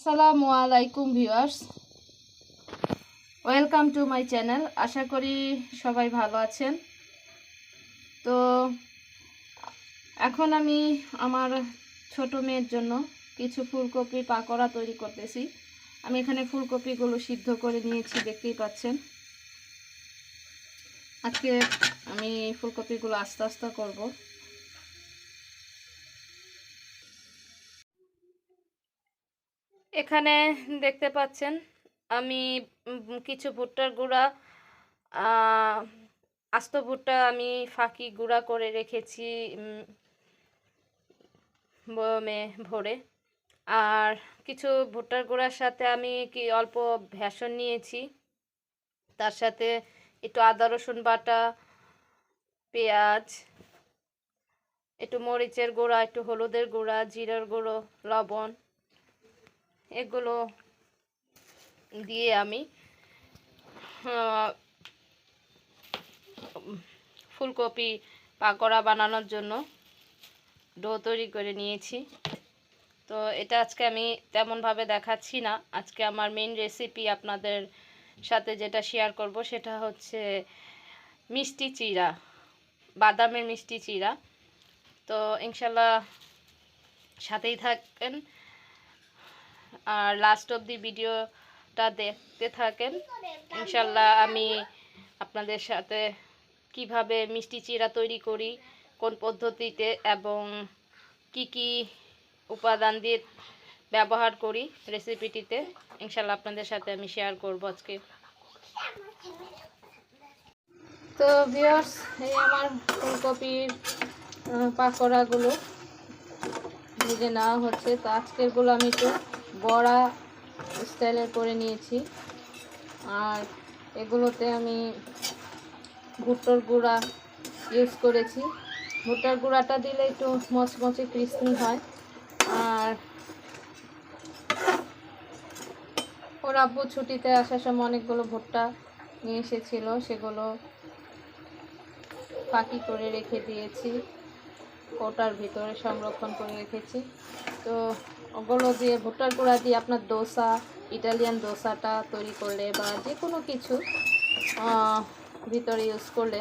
আসসালামু আলাইকুম viewers, welcome to my channel. আশা করি সবাই ভালো আছেন। তো এখন আমি আমার ছোট মেয়ের জন্য কিছু ফুলকপি পাকোড়া তৈরি করতেছি। আমি এখানে ফুলকপিগুলো সিদ্ধ করে নিয়েছি, দেখতেই পাচ্ছেন। আজকে আমি ফুলকপিগুলো আস্তে আস্তে করব। এখানে দেখতে পাচ্ছেন আমি কিছু ভুট্টার গুঁড়া, আস্ত ভুট্টা আমি ফাঁকি গুঁড়া করে রেখেছি বয়মে ভরে। আর কিছু ভুট্টার গুঁড়ার সাথে আমি অল্প বেসন নিয়েছি, তার সাথে একটু আদা রসুন বাটা, পেঁয়াজ, একটু মরিচের গুঁড়া, একটু হলুদের গুঁড়া, জিরার গুঁড়ো, লবণ, এগুলো দিয়ে আমি ফুলকপি পাকোড়া বানানোর জন্য ডো তৈরি করে নিয়েছি। তো এটা আজকে আমি তেমনভাবে দেখাচ্ছি না। আজকে আমার মেইন রেসিপি আপনাদের সাথে যেটা শেয়ার করব সেটা হচ্ছে মিষ্টি চিড়া, বাদামের মিষ্টি চিড়া। তো ইনশাল্লাহ সাথেই থাকেন আর লাস্ট অবধি ভিডিওটা দেখতে থাকেন। ইনশাল্লাহ আমি আপনাদের সাথে কিভাবে মিষ্টি চিড়া তৈরি করি, কোন পদ্ধতিতে এবং কি কি উপাদান দিয়ে ব্যবহার করি রেসিপিটিতে, ইনশাল্লাহ আপনাদের সাথে আমি শেয়ার করব আজকে। তো ভিউয়ার্স, এই আমার ফুলকপির পাকোড়াগুলো ভেজে নেওয়া হচ্ছে। তো আজকেরগুলো আমি একটু বড়া স্টাইলের করে নিয়েছি। আর এগুলোতে আমি ভুট্টার গুঁড়া ইউজ করেছি। ভুট্টার গুঁড়াটা দিলে একটু মচমচে ক্রিস্পি হয়। আর ওর আব্বু ছুটিতে আসার সময় অনেকগুলো ভুট্টা নিয়ে এসেছিল, সেগুলো পাকি করে রেখে দিয়েছি, কোটার ভিতরে সংরক্ষণ করে রেখেছি। তো ওগুলো দিয়ে ভুট্টার গুঁড়া দিয়ে আপনার দোসা, ইটালিয়ান দোসাটা তৈরি করলে বা যে কোনো কিছু ভিতরে ইউজ করলে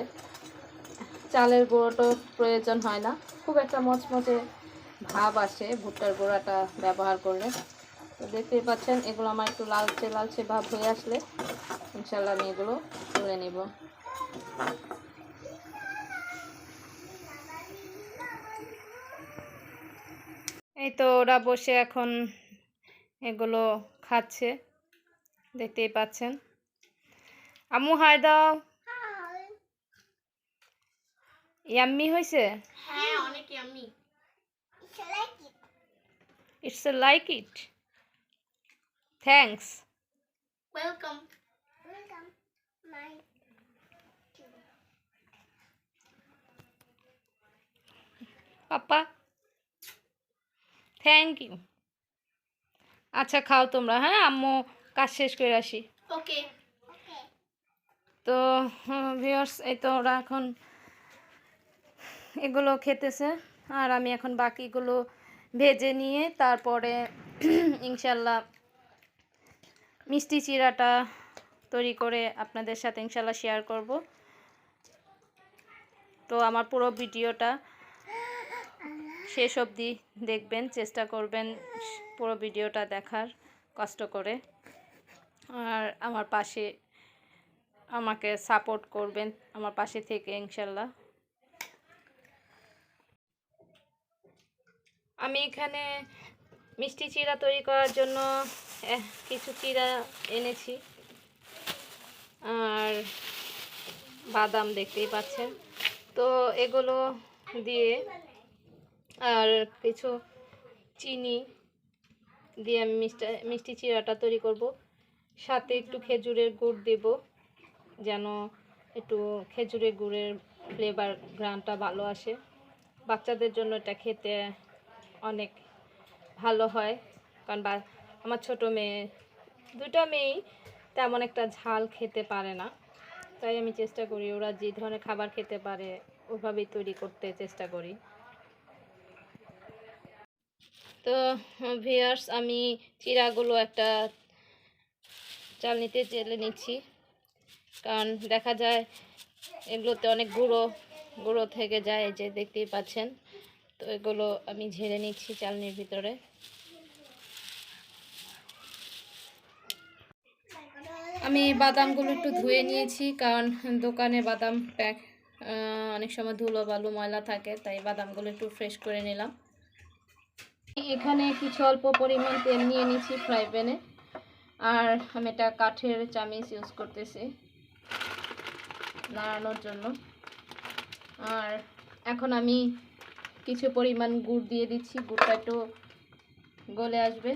চালের গুঁড়োটা প্রয়োজন হয় না, খুব একটা মচমচে ভাব আসে ভুট্টার গুঁড়াটা ব্যবহার করলে। তো দেখতেই পাচ্ছেন এগুলো আমার একটু লালচে লালচে ভাব হয়ে আসলে ইনশাল্লাহ আমি এগুলো তুলে নেব। এই তো ওরা বসে এখন এগুলো খাচ্ছে, দেখতেই পাচ্ছেন। আম্মু হাই দাও। ইয়াম্মি হয়েছে? হ্যাঁ, অনেক yummy. It's a like it. Thanks. Welcome. Papa thank you. আচ্ছা খাও তোমরা, হ্যাঁ আম্মু কাজ শেষ করে আসি। ওকে। তো ভিউয়ার্স, এই তো ওরা এখন এগুলো খেতেছে আর আমি এখন বাকিগুলো ভেজে নিয়ে তারপরে ইনশাল্লাহ মিষ্টি চিড়াটা তৈরি করে আপনাদের সাথে ইনশাল্লাহ শেয়ার করব। তো আমার পুরো ভিডিওটা শেষ অবধি দেখবেন, চেষ্টা করবেন পুরো ভিডিওটা দেখার কষ্ট করে। আর আমার পাশে আমাকে সাপোর্ট করবেন, আমার পাশে থেকে ইনশাল্লাহ। আমি এখানে মিষ্টি চিড়া তৈরি করার জন্য কিছু চিড়া এনেছি আর বাদাম দেখতেই পাচ্ছেন। তো এগুলো দিয়ে আর কিছু চিনি দিয়ে আমি মিষ্টি চিড়াটা তৈরি করব। সাথে একটু খেজুরের গুড় দেব, যেন একটু খেজুরের গুড়ের ফ্লেভার ঘ্রাণটা ভালো আসে। বাচ্চাদের জন্য এটা খেতে অনেক ভালো হয়, কারণ আমার ছোট মেয়ে, দুটা মেয়েই তেমন একটা ঝাল খেতে পারে না। তাই আমি চেষ্টা করি ওরা যে ধরনের খাবার খেতে পারে ওইভাবেই তৈরি করতে চেষ্টা করি। তো ভিউয়ার্স, আমি চিড়াগুলো একটা চালনিতে চেলে নিচ্ছি, কারণ দেখা যায় এগুলোতে অনেক গুঁড়ো গুঁড়ো থেকে যায়, এই যে দেখতেই পাচ্ছেন। তো এগুলো আমি ঝেড়ে নিচ্ছি চালনির ভিতরে। আমি বাদামগুলো একটু ধুয়ে নিয়েছি, কারণ দোকানে বাদাম প্যাক অনেক সময় ধুলো বালু ময়লা থাকে, তাই বাদামগুলো একটু ফ্রেশ করে নিলাম। এখানে কিছু অল্প পরিমাণ তেল নিয়ে নিয়েছি ফ্রাই প্যানে, আর আমি এটা কাঠের চামিচ ইউজ করতেছি নাড়ানোর জন্য। আর এখন আমি কিছু পরিমাণ গুড় দিয়ে দিচ্ছি, গুড়টা একটু গলে আসবে।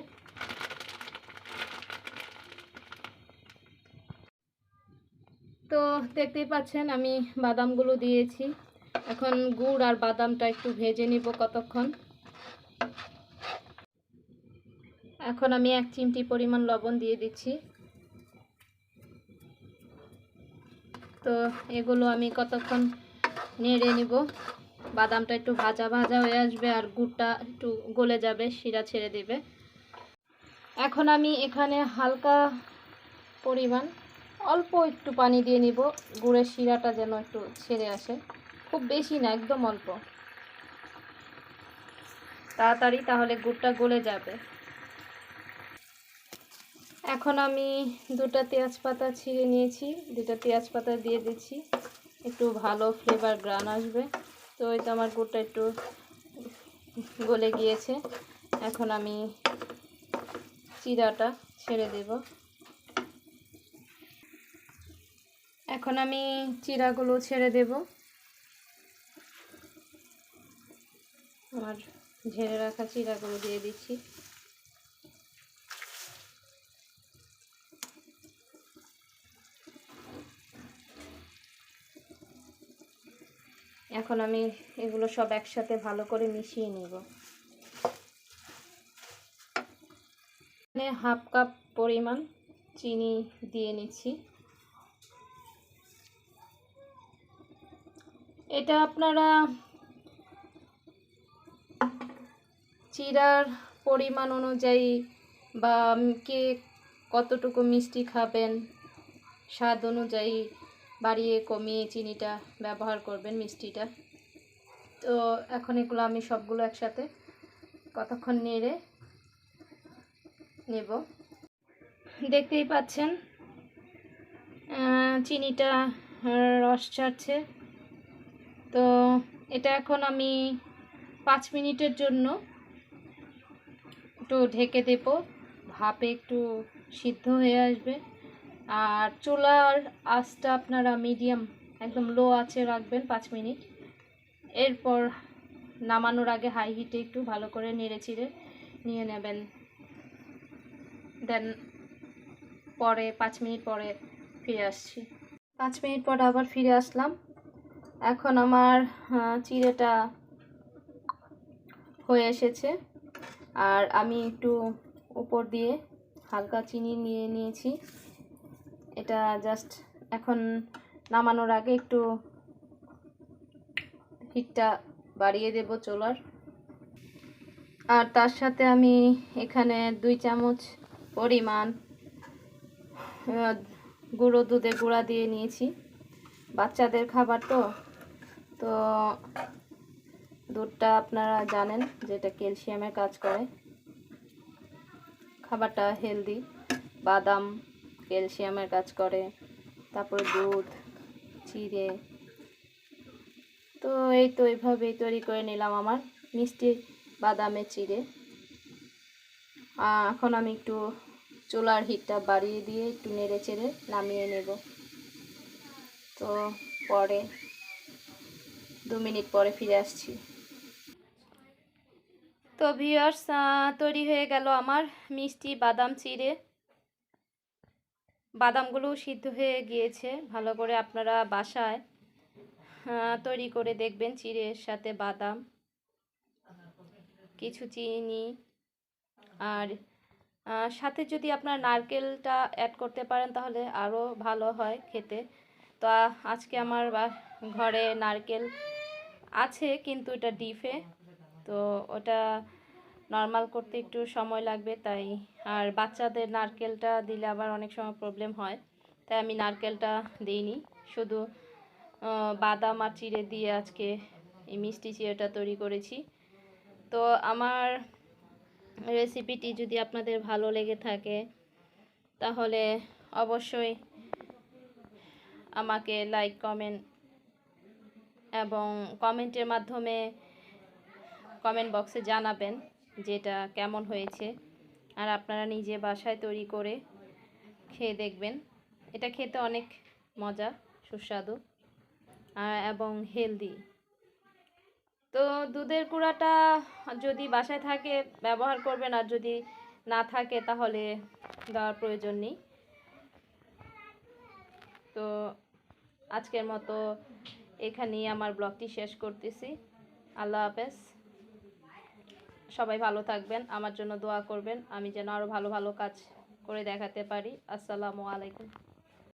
তো দেখতেই পাচ্ছেন আমি বাদামগুলো দিয়েছি। এখন গুড় আর বাদামটা একটু ভেজে নিব কতক্ষণ। এখন আমি 1 চিমটি পরিমাণ লবণ দিয়ে দিচ্ছি। তো এগুলো আমি কতক্ষণ নেড়ে নিব। বাদামটা একটু ভাজা ভাজা হয়ে আসবে আর গুড়টা একটু গলে যাবে, শিরা ছেড়ে দেবে। এখন আমি এখানে হালকা পরিমাণ অল্প একটু পানি দিয়ে নিব, গুড়ের শিরাটা যেন একটু ছেড়ে আসে। খুব বেশি না, একদম অল্প, তাড়াতাড়ি, তাহলে গুড়টা গলে যাবে। এখন আমি 2টা তেজপাতা ছিঁড়ে নিয়েছি, 2টা তেজপাতা দিয়ে দিচ্ছি, একটু ভালো ফ্লেভার গ্রান আসবে। তো এই তো আমার গুড়টা একটু গলে গিয়েছে। এখন আমি চিড়াটা ছেড়ে দেব। এখন আমি চিড়াগুলো ছেড়ে দেব। আমার ঝেড়ে রাখা চিড়াগুলো দিয়ে দিচ্ছি। এখন আমি এগুলো সব একসাথে ভালো করে মিশিয়ে নেব। এখানে 1/2 কাপ পরিমাণ চিনি দিয়ে নিচ্ছি। এটা আপনারা চিড়ার পরিমাণ অনুযায়ী বা কে কতটুকু মিষ্টি খাবেন স্বাদ অনুযায়ী বাড়িয়ে কমিয়ে চিনিটা ব্যবহার করবেন, মিষ্টিটা। তো এখন এগুলো আমি সবগুলো একসাথে কতক্ষণ নেড়ে নেব। দেখতেই পাচ্ছেন চিনিটা রস ছাড়ছে। তো এটা এখন আমি 5 মিনিটের জন্য একটু ঢেকে দেব, ভাপে একটু সিদ্ধ হয়ে আসবে। আর চুলার আঁচটা আপনারা মিডিয়াম, একদম লো আঁচে রাখবেন 5 মিনিট। এরপর নামানোর আগে হাই হিটে একটু ভালো করে নেড়ে চিড়ে নিয়ে নেবেন। দেন পরে 5 মিনিট পরে ফিরে আসছি। 5 মিনিট পরে আবার ফিরে আসলাম। এখন আমার চিড়েটা হয়ে এসেছে, আর আমি একটু উপর দিয়ে হালকা চিনি নিয়ে নিয়েছি। এটা জাস্ট এখন নামানোর আগে একটু হিটটা বাড়িয়ে দেব চুলার। আর তার সাথে আমি এখানে 2 চামচ পরিমাণ গুঁড়ো দুধের গুঁড়া দিয়ে নিয়েছি। বাচ্চাদের খাবার তো তো দুধটা আপনারা জানেন যেটা ক্যালসিয়ামের কাজ করে, খাবারটা হেলদি। বাদাম ক্যালসিয়ামের কাজ করে, তারপরে দুধ, চিড়ে। তো এই তো এইভাবেই তৈরি করে নিলাম আমার মিষ্টি বাদামের চিড়ে। এখন আমি একটু চুলার হিটটা বাড়িয়ে দিয়ে একটু নেড়ে চেড়ে নামিয়ে নেব। তো পরে 2 মিনিট পরে ফিরে আসছি। তো ভিউয়ার্স, তৈরি হয়ে গেল আমার মিষ্টি বাদাম চিড়ে। বাদামগুলো সিদ্ধ হয়ে গিয়েছে ভালো করে। আপনারা বাসায় তৈরি করে দেখবেন, চিড়ের সাথে বাদাম, কিছু চিনি, আর সাথে যদি আপনার নারকেলটা অ্যাড করতে পারেন তাহলে আরও ভালো হয় খেতে। তো আজকে আমার ঘরে নারকেল আছে, কিন্তু এটা ডিপে, তো ওটা নর্মাল করতে একটু সময় লাগবে তাই। আর বাচ্চাদের নারকেলটা দিলে আবার অনেক সময় প্রবলেম হয়, তাই আমি নারকেলটা দিইনি। শুধু বাদাম আর চিড়ে দিয়ে আজকে এই মিষ্টি চিড়েটা তৈরি করেছি। তো আমার রেসিপিটি যদি আপনাদের ভালো লেগে থাকে তাহলে অবশ্যই আমাকে লাইক, কমেন্ট এবং কমেন্টের মাধ্যমে কমেন্ট বক্সে জানাবেন যেটা কেমন হয়েছে। আর আপনারা নিজে বাসায় তৈরি করে খেয়ে দেখবেন। এটা খেতে অনেক মজা, সুস্বাদু এবং হেলদি। তো দুধের গুঁড়াটা যদি বাসায় থাকে ব্যবহার করবেন, আর যদি না থাকে তাহলে দেওয়ার প্রয়োজন নেই। তো আজকের মতো এখানেই আমার ব্লগটি শেষ করতেছি। আল্লাহ হাফেজ। সবাই ভালো থাকবেন, আমার জন্য দোয়া করবেন, আমি যেন আরও ভালো ভালো কাজ করে দেখাতে পারি। আসসালামু আলাইকুম।